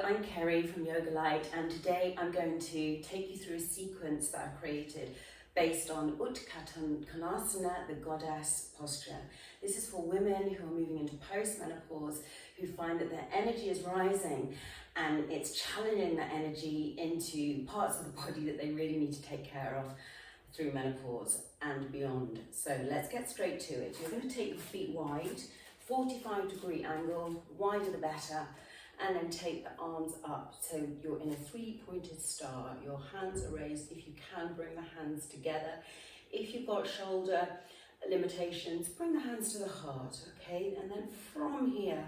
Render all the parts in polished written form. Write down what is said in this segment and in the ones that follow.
I'm Ceri from Yoga Light, and today I'm going to take you through a sequence that I've created based on Utkata Konasana, the goddess posture. This is for women who are moving into postmenopause, who find that their energy is rising and it's channeling that energy into parts of the body that they really need to take care of through menopause and beyond. So let's get straight to it. You're going to take your feet wide, 45-degree angle, wider the better, and then take the arms up so you're in a three-pointed star. Your hands are raised. If you can, bring the hands together. If you've got shoulder limitations, bring the hands to the heart, okay? And then from here,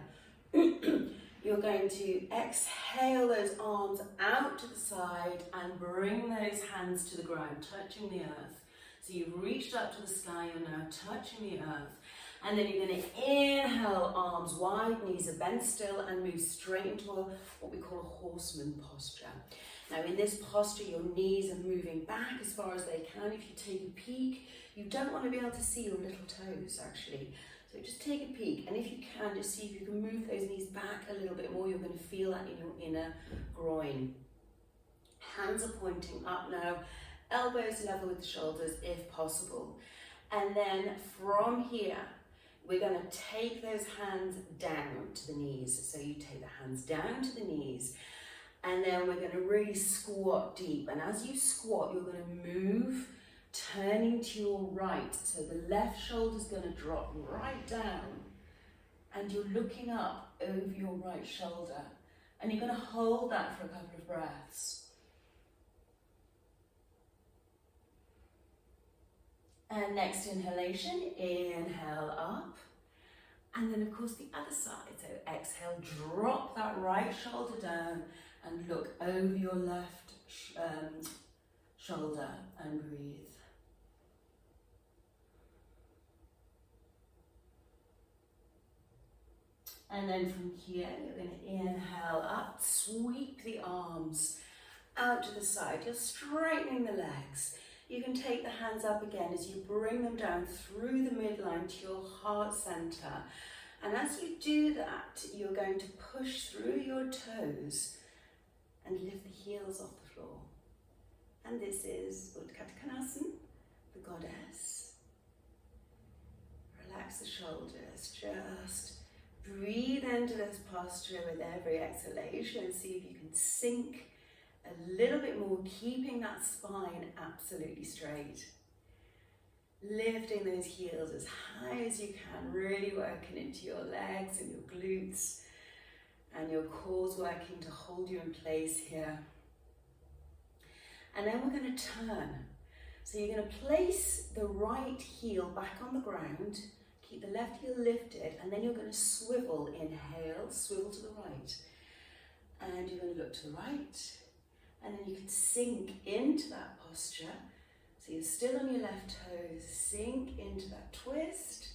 you're going to exhale those arms out to the side and bring those hands to the ground, touching the earth. So you've reached up to the sky, you're now touching the earth. And then you're going to inhale, arms wide, knees are bent still, and move straight into what we call a horseman posture. Now in this posture, your knees are moving back as far as they can. If you take a peek, you don't want to be able to see your little toes actually. So just take a peek, and if you can, just see if you can move those knees back a little bit more. You're going to feel that in your inner groin. Hands are pointing up now, elbows level with the shoulders if possible. And then from here, we're going to take those hands down to the knees. So you take the hands down to the knees, and then we're going to really squat deep. And as you squat, you're going to move, turning to your right. So the left shoulder's going to drop right down, and you're looking up over your right shoulder. And you're going to hold that for a couple of breaths. And next inhalation, inhale up. And then of course the other side. So exhale, drop that right shoulder down and look over your left shoulder and breathe. And then from here, you're going to inhale up, sweep the arms out to the side. You're straightening the legs. You can take the hands up again as you bring them down through the midline to your heart center. And as you do that, you're going to push through your toes and lift the heels off the floor. And this is Utkata Konasana, the goddess. Relax the shoulders, just breathe into this posture with every exhalation and see if you can sink a little bit more, keeping that spine absolutely straight. Lifting those heels as high as you can, really working into your legs and your glutes, and your core's working to hold you in place here. And then we're going to turn. So you're going to place the right heel back on the ground, keep the left heel lifted, and then you're going to swivel. Inhale, swivel to the right. And you're going to look to the right. And then you can sink into that posture. So you're still on your left toes, sink into that twist.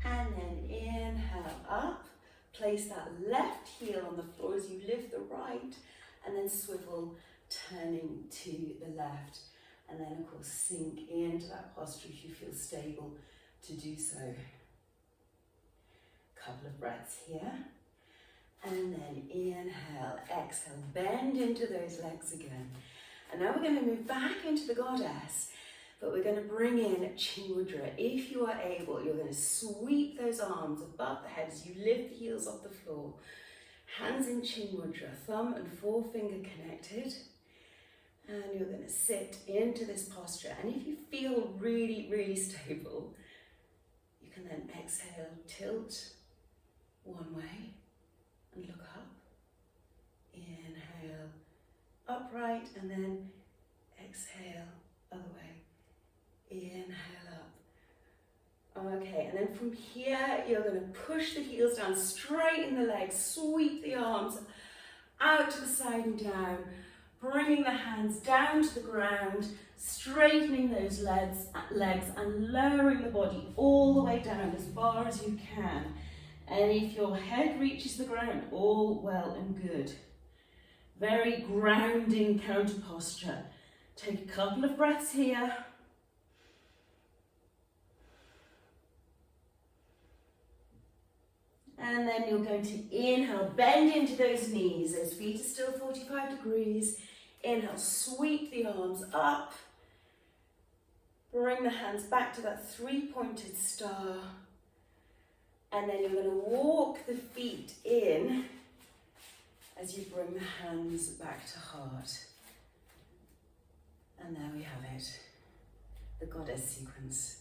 And then inhale up, place that left heel on the floor as you lift the right, and then swivel, turning to the left. And then of course sink into that posture if you feel stable to do so. Couple of breaths here. And then inhale, exhale, bend into those legs again. And now we're going to move back into the goddess, but we're going to bring in Chin Mudra. If you are able, you're going to sweep those arms above the head as you lift the heels off the floor. Hands in Chin Mudra, thumb and forefinger connected. And you're going to sit into this posture. And if you feel really, really stable, you can then exhale, tilt one way. And look up, inhale, upright, and then exhale, other way, inhale up. Okay, and then from here, you're going to push the heels down, straighten the legs, sweep the arms out to the side and down, bringing the hands down to the ground, straightening those legs and lowering the body all the way down as far as you can. And if your head reaches the ground, all well and good. Very grounding counter posture. Take a couple of breaths here. And then you're going to inhale, bend into those knees. Those feet are still 45 degrees. Inhale, sweep the arms up. Bring the hands back to that three-pointed star. And then you're going to walk the feet in as you bring the hands back to heart. And there we have it, the goddess sequence.